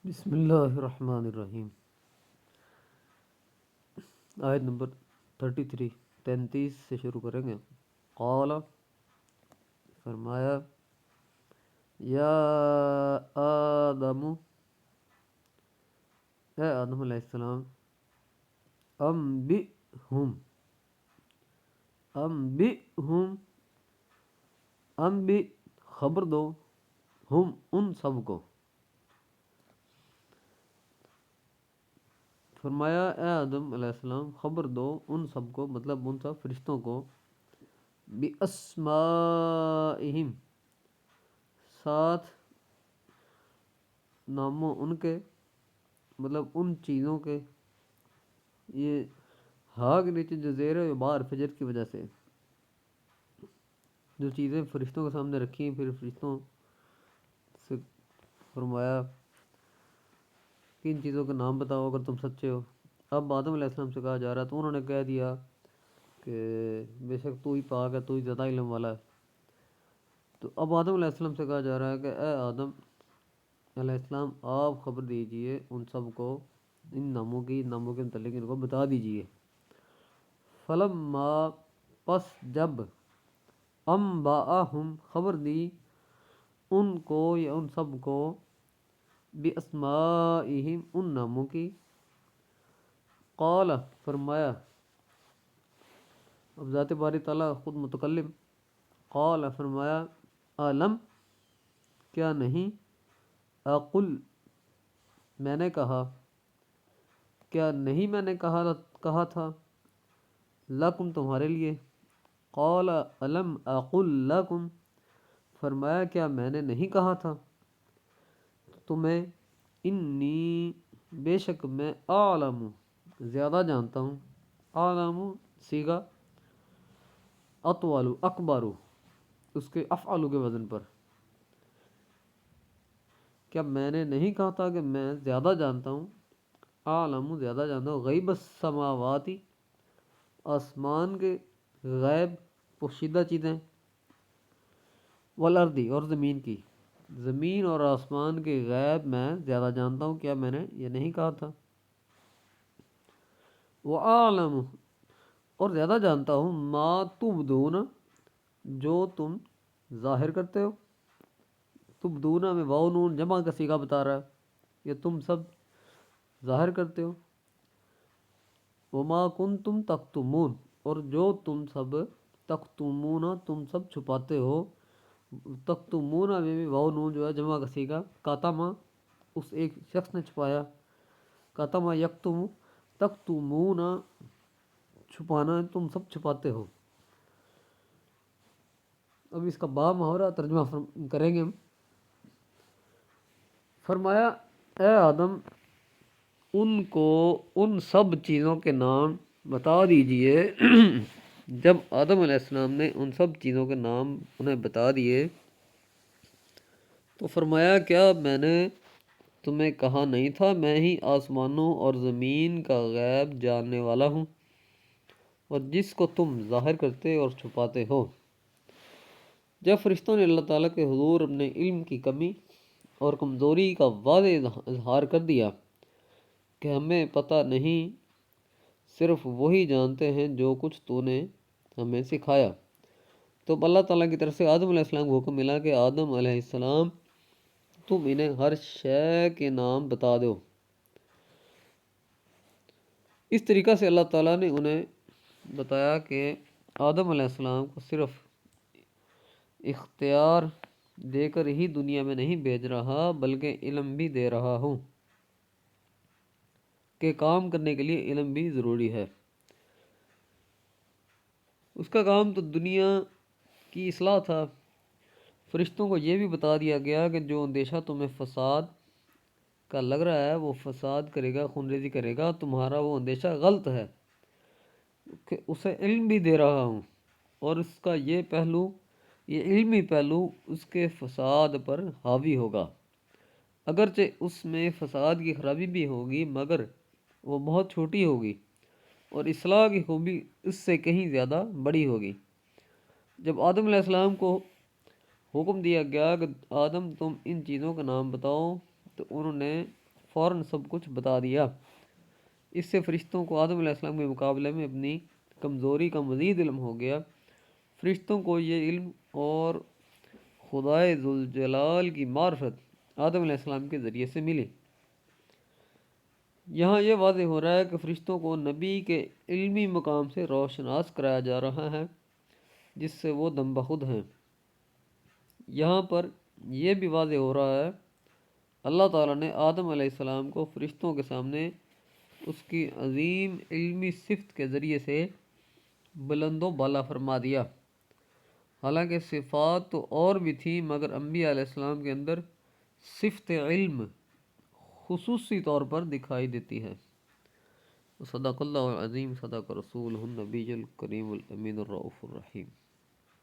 بسم اللہ الرحمن الرحیم۔ آیت نمبر 33 سے شروع کریں گے۔ قال، فرمایا، یا آدم، اے آدم علیہ السلام، انبئہم، انبئہم، انبئ خبر دو، ہم ان سب کو، فرمایا اے آدم علیہ السلام خبر دو ان سب کو، مطلب ان سب فرشتوں کو، بِأَسْمَائِهِمْ، ساتھ ناموں ان کے، مطلب ان چیزوں کے، یہ ہا کے نیچے جو زیر ہے بار فجر کی وجہ سے، جو چیزیں فرشتوں کے سامنے رکھی ہیں، پھر فرشتوں سے فرمایا کہ ان چیزوں کے نام بتاؤ اگر تم سچے ہو۔ اب آدم علیہ السلام سے کہا جا رہا ہے تو انہوں نے کہہ دیا کہ بے شک تو ہی پاک ہے، تو ہی زیادہ علم والا ہے۔ تو اب آدم علیہ السلام سے کہا جا رہا ہے کہ اے آدم علیہ السلام آپ خبر دیجئے ان سب کو، ان ناموں کے متعلق ان کو بتا دیجئے۔ فلما، پس جب، انبأہم خبر دی ان کو یا ان سب کو، بِأَسْمَائِهِمْ ان ناموں کی، قال فرمایا، اب ذات باری تعالیٰ خود متکلم، قال فرمایا، علم کیا نہیں، اقل میں نے کہا، کیا نہیں میں نے کہا تھا، لکم تمہارے لیے، قال علم اقل لکم، فرمایا کیا میں نے نہیں کہا تھا تمہیں، انی بے شک میں، اعلم زیادہ جانتا ہوں، اعلم صیغہ اطول اکبر اس کے افعل کے وزن پر، کیا میں نے نہیں کہا تھا کہ میں زیادہ جانتا ہوں، اعلم زیادہ جانتا ہوں، غیب السماواتی آسمان کے غیب پوشیدہ چیزیں، والارضی اور زمین کی، زمین اور آسمان کے غیب میں زیادہ جانتا ہوں، کیا میں نے یہ نہیں کہا تھا، وَأَعْلَمُ اور زیادہ جانتا ہوں، ما تبدون جو تم ظاہر کرتے ہو، تبدون میں واو نون جمع کا صیغہ بتا رہا ہے، یہ تم سب ظاہر کرتے ہو، وما کنتم تکتمون اور جو تم سب تکتمون تم سب چھپاتے ہو، تکتمون میں بھی واو نون جو ہے جمع کا صیغہ، کاتما اس ایک شخص نے چھپایا، کاتما یکتم، تکتمون چھپانا، تم سب چھپاتے ہو۔ اب اس کا با محاورہ ترجمہ کریں گے ہم۔ فرمایا اے آدم ان کو ان سب چیزوں کے نام بتا دیجئے۔ جب آدم علیہ السلام نے ان سب چیزوں کے نام انہیں بتا دیے تو فرمایا کیا میں نے تمہیں کہا نہیں تھا میں ہی آسمانوں اور زمین کا غیب جاننے والا ہوں، اور جس کو تم ظاہر کرتے اور چھپاتے ہو۔ جب فرشتوں نے اللہ تعالیٰ کے حضور اپنے علم کی کمی اور کمزوری کا واضح اظہار کر دیا کہ ہمیں پتہ نہیں، صرف وہی جانتے ہیں جو کچھ تو نے ہمیں سکھایا، تو اللہ تعالیٰ کی طرف سے آدم علیہ السلام کو حکم ملا کہ آدم علیہ السلام تم انہیں ہر شے کے نام بتا دو۔ اس طریقہ سے اللہ تعالیٰ نے انہیں بتایا کہ آدم علیہ السلام کو صرف اختیار دے کر ہی دنیا میں نہیں بھیج رہا بلکہ علم بھی دے رہا ہوں کہ کام کرنے کے لیے علم بھی ضروری ہے۔ اس کا کام تو دنیا کی اصلاح تھا۔ فرشتوں کو یہ بھی بتا دیا گیا کہ جو اندیشہ تمہیں فساد کا لگ رہا ہے وہ فساد کرے گا، خون ریزی کرے گا، تمہارا وہ اندیشہ غلط ہے، کہ اسے علم بھی دے رہا ہوں، اور اس کا یہ پہلو، یہ علمی پہلو اس کے فساد پر حاوی ہوگا، اگرچہ اس میں فساد کی خرابی بھی ہوگی مگر وہ بہت چھوٹی ہوگی، اور اصلاح کی خوبی اس سے کہیں زیادہ بڑی ہوگی۔ جب آدم علیہ السلام کو حکم دیا گیا کہ آدم تم ان چیزوں کا نام بتاؤ، تو انہوں نے فوراً سب کچھ بتا دیا۔ اس سے فرشتوں کو آدم علیہ السلام کے مقابلے میں اپنی کمزوری کا مزید علم ہو گیا۔ فرشتوں کو یہ علم اور خدائے ذوالجلال کی معرفت آدم علیہ السلام کے ذریعے سے ملی۔ یہاں یہ واضح ہو رہا ہے کہ فرشتوں کو نبی کے علمی مقام سے روشناس کرایا جا رہا ہے، جس سے وہ دم بخود ہیں۔ یہاں پر یہ بھی واضح ہو رہا ہے اللہ تعالیٰ نے آدم علیہ السلام کو فرشتوں کے سامنے اس کی عظیم علمی صفت کے ذریعے سے بلند و بالا فرما دیا۔ حالانکہ صفات تو اور بھی تھیں، مگر انبیاء علیہ السلام کے اندر صفت علم خصوصی طور پر دکھائی دیتی ہے۔ صدق اللہ العظیم، صدق رسولہ النبی الکریم الامین الرؤوف الرحیم۔